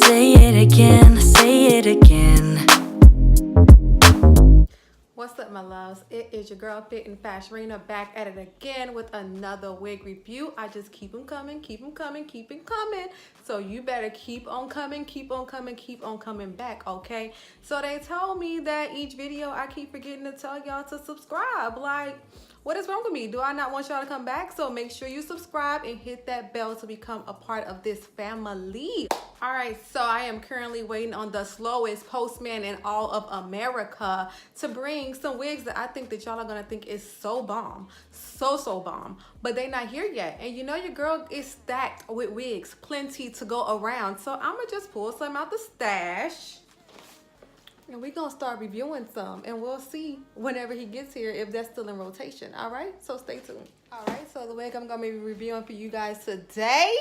Say it again, say it again. What's up, my loves? It is your girl Fit and Fashionina back at it again with another wig review. I just keep them coming, keep them coming, keep them coming. So you better keep on coming, keep on coming, keep on coming back, okay? So they told me that each video I keep forgetting to tell y'all to subscribe. Like, what is wrong with me? Do I not want y'all to come back? So make sure you subscribe and hit that bell to become a part of this family. All right, so I am currently waiting on the slowest postman in all of America to bring some wigs that I think that y'all are gonna think is so bomb, so bomb, but they not here yet. And you know your girl is stacked with wigs, plenty to go around. So I'ma just pull some out the stash and we're gonna start reviewing some, and we'll see whenever he gets here if that's still in rotation. All right, so stay tuned. All right, so the wig I'm gonna be reviewing for you guys today,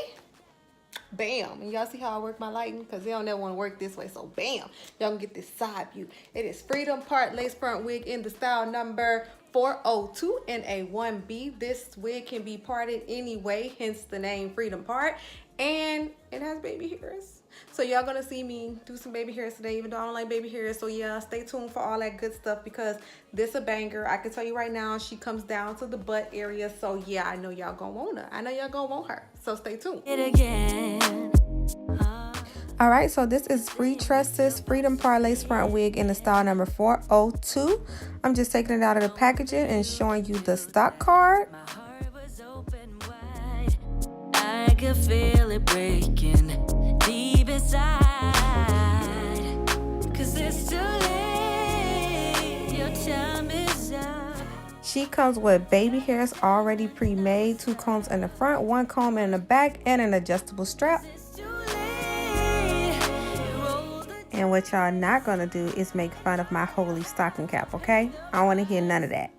bam, and y'all see how I work my lighting, because they don't never want to work this way, so bam, y'all can get this side view. It is Freedom Part Lace Front Wig in the style number 402 in a 1B. This wig can be parted any way, hence the name Freedom Part, and it has baby hairs. So y'all gonna see me do some baby hairs today, even though I don't like baby hairs. So yeah, stay tuned for all that good stuff, because this a banger. I can tell you right now, she comes down to the butt area. So yeah, I know y'all gonna want her. I know y'all gonna want her. So stay tuned. All right, so this is Freetress Freedom Part Lace Front Wig in the style number 402. I'm just taking it out of the packaging and showing you the stock card. I could feel it breaking deep inside, 'cause it's too late, your time is up. She comes with baby hairs already pre-made, 2 combs in the front, 1 comb in the back, and an adjustable strap. And what y'all not gonna do is make fun of my holy stocking cap, okay? I don't wanna hear none of that.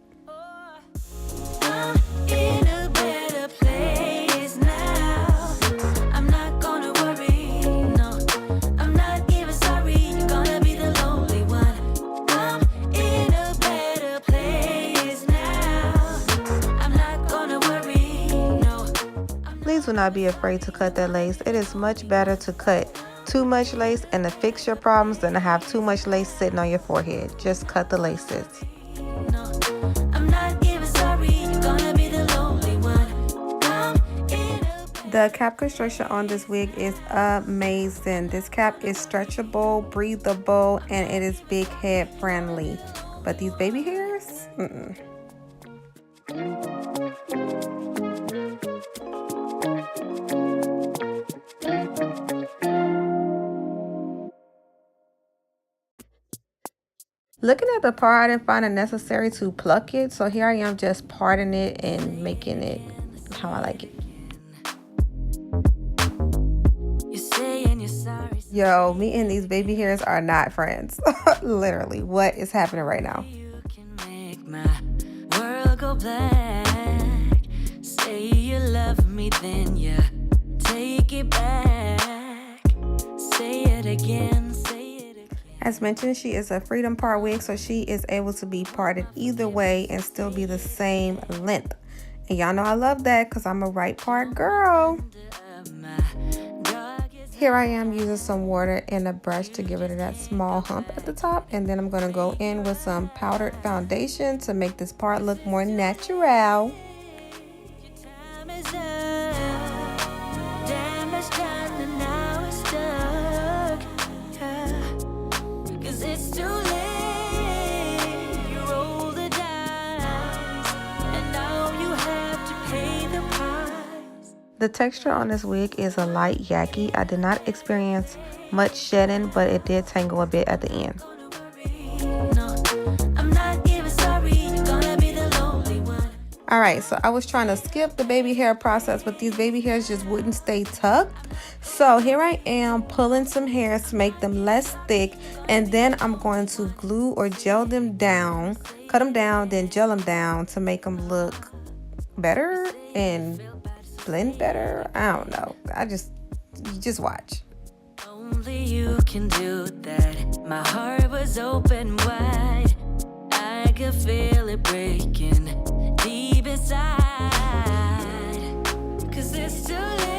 Please do not be afraid to cut that lace. It is much better to cut too much lace and to fix your problems than to have too much lace sitting on your forehead. Just cut the laces. The cap construction on this wig is amazing. This cap is stretchable, breathable, and it is big head friendly. But these baby hairs, Looking at the part, I didn't find it necessary to pluck it, so here I am just parting it and making it how I like it. Yo, me and these baby hairs are not friends. Literally, what is happening right now? You can make my world go black. Say you love me, then you take it back. Say it again, say it again. As mentioned, she is a Freedom Part wig, so she is able to be parted either way and still be the same length. And y'all know I love that, because I'm a right part girl. Here I am using some water and a brush to get rid of that small hump at the top. And then I'm going to go in with some powdered foundation to make this part look more natural. The texture on this wig is a light yaki. I did not experience much shedding, but it did tangle a bit at the end. Alright, so I was trying to skip the baby hair process, but these baby hairs just wouldn't stay tucked. So here I am pulling some hairs to make them less thick, and then I'm going to glue or gel them down, cut them down, then gel them down to make them look better and blend better. I don't know. You just watch. Only you can do that. My heart was open wide. I could feel it breaking deep inside. 'Cause it's too late.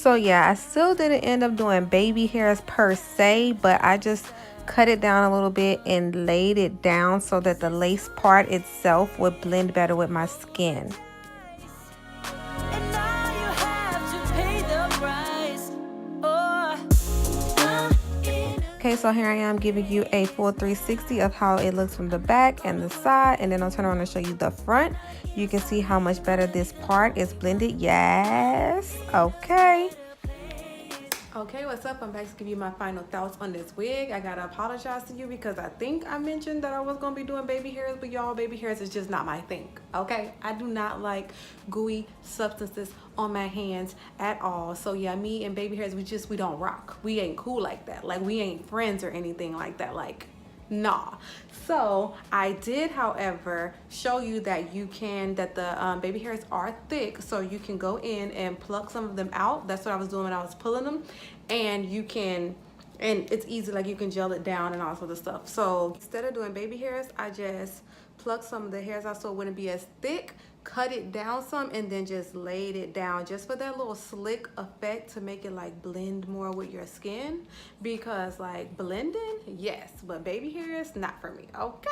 So yeah, I still didn't end up doing baby hairs per se, but I just cut it down a little bit and laid it down so that the lace part itself would blend better with my skin. And now you have to pay the price. Okay, so here I am giving you a full 360 of how it looks from the back and the side, and then I'll turn around and show you the front. You can see how much better this part is blended. Yes. Okay. Okay, what's up? I'm back to give you my final thoughts on this wig. I gotta apologize to you because I think I mentioned that I was gonna be doing baby hairs, but y'all, baby hairs is just not my thing. Okay, I do not like gooey substances on my hands at all. So yeah, me and baby hairs, we don't rock. We ain't cool like that. Like, we ain't friends or anything like that. Like, nah. So I did, however, show you that the baby hairs are thick, so you can go in and pluck some of them out. That's what I was doing when I was pulling them, and it's easy, like you can gel it down and all sorts of stuff. So instead of doing baby hairs, I just plucked some of the hairs out so it wouldn't be as thick, cut it down some, and then just laid it down just for that little slick effect to make it like blend more with your skin. Because like blending, yes, but baby hairs, not for me. Okay,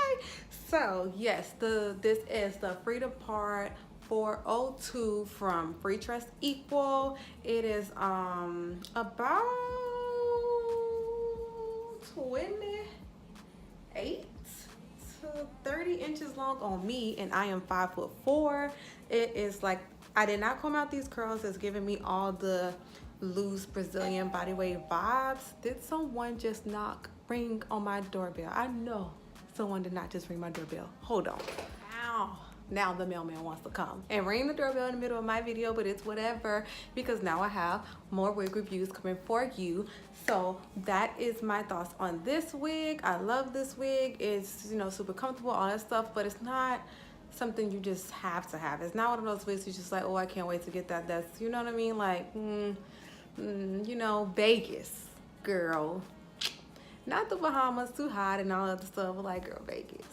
so yes, this is the Freedom Part 402 from Freetress Equal. It is about 28 to 30 inches long on me, and I am 5'4". It is like, I did not comb out these curls. It's giving me all the loose Brazilian body wave vibes. Did someone just ring on my doorbell? I know someone did not just ring my doorbell. Hold on. Now the mailman wants to come and ring the doorbell in the middle of my video, but it's whatever, because now I have more wig reviews coming for you. So that is my thoughts on this wig. I love this wig. It's, you know, super comfortable, all that stuff, but it's not something you just have to have. It's not one of those wigs you're just like, oh, I can't wait to get that. That's, you know what I mean? Like, you know, Vegas, girl. Not the Bahamas, too hot and all other stuff, but like, girl, Vegas,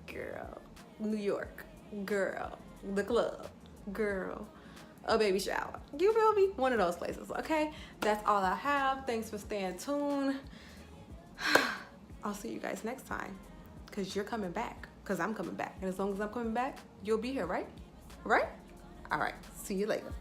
girl, New York, girl, the club, girl, a baby shower. You feel me? One of those places, okay? That's all I have. Thanks for staying tuned. I'll see you guys next time, because you're coming back, because I'm coming back. And as long as I'm coming back, you'll be here, right? Right? All right. See you later.